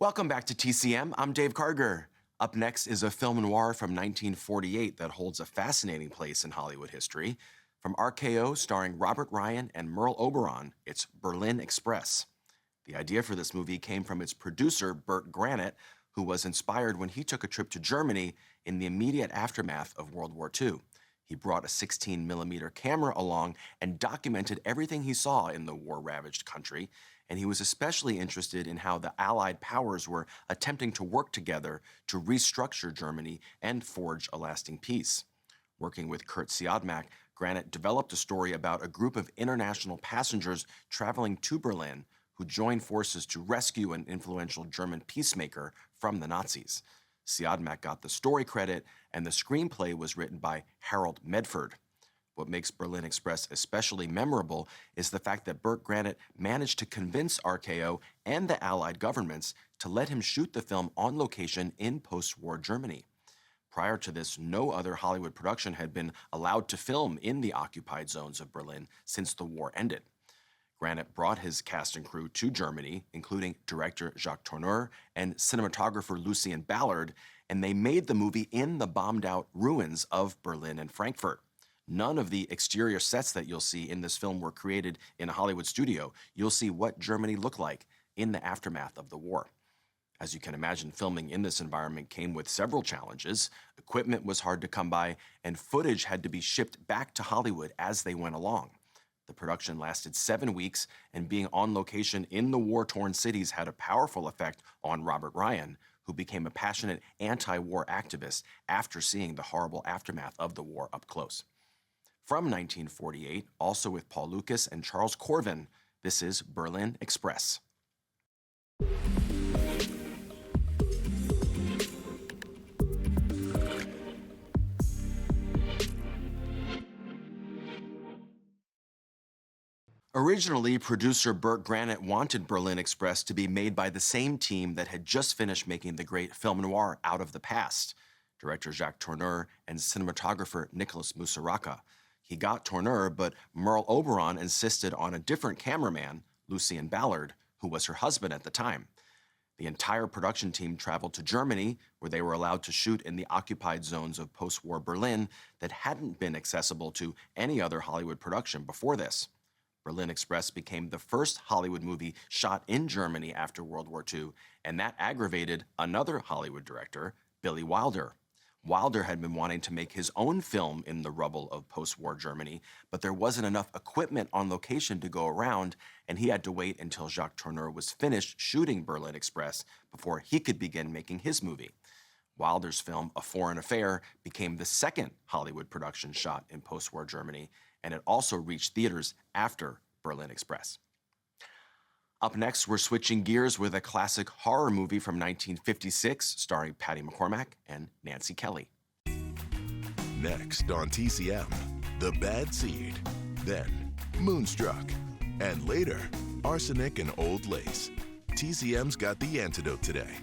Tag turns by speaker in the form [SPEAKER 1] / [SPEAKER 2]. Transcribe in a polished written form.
[SPEAKER 1] Welcome back to TCM. I'm Dave Karger. Up next is a film noir from 1948 that holds a fascinating place in Hollywood history. From RKO, starring Robert Ryan and Merle Oberon, it's Berlin Express. The idea for this movie came from its producer, Burt Grant, who was inspired when he took a trip to Germany in the immediate aftermath of World War II. He brought a 16-millimeter camera along and documented everything he saw in the war-ravaged country, and he was especially interested in how the Allied powers were attempting to work together to restructure Germany and forge a lasting peace. Working with Kurt Siodmak, Grant developed a story about a group of international passengers traveling to Berlin who joined forces to rescue an influential German peacemaker from the Nazis. Siodmak got the story credit, and the screenplay was written by Harold Medford. What makes Berlin Express especially memorable is the fact that Burt Grant managed to convince RKO and the Allied governments to let him shoot the film on location in post-war Germany. Prior to this, no other Hollywood production had been allowed to film in the occupied zones of Berlin since the war ended. Grant brought his cast and crew to Germany, including director Jacques Tourneur and cinematographer Lucien Ballard, and they made the movie in the bombed-out ruins of Berlin and Frankfurt. None of the exterior sets that you'll see in this film were created in a Hollywood studio. You'll see what Germany looked like in the aftermath of the war. As you can imagine, filming in this environment came with several challenges. Equipment was hard to come by, and footage had to be shipped back to Hollywood as they went along. The production lasted 7 weeks, and being on location in the war-torn cities had a powerful effect on Robert Ryan, who became a passionate anti-war activist after seeing the horrible aftermath of the war up close. From 1948, also with Paul Lukas and Charles Corvin, this is Berlin Express. Originally, producer Burt Grant wanted Berlin Express to be made by the same team that had just finished making the great film noir Out of the Past, director Jacques Tourneur and cinematographer Nicholas Musaraka. He got Tourneur, but Merle Oberon insisted on a different cameraman, Lucien Ballard, who was her husband at the time. The entire production team traveled to Germany, where they were allowed to shoot in the occupied zones of post-war Berlin that hadn't been accessible to any other Hollywood production before this. Berlin Express became the first Hollywood movie shot in Germany after World War II, and that aggravated another Hollywood director, Billy Wilder. Wilder had been wanting to make his own film in the rubble of post-war Germany, but there wasn't enough equipment on location to go around, and he had to wait until Jacques Tourneur was finished shooting Berlin Express before he could begin making his movie. Wilder's film, A Foreign Affair, became the second Hollywood production shot in post-war Germany, and it also reached theaters after Berlin Express. Up next, we're switching gears with a classic horror movie from 1956 starring Patty McCormack and Nancy Kelly.
[SPEAKER 2] Next on TCM, The Bad Seed, then Moonstruck, and later, Arsenic and Old Lace. TCM's got the antidote today.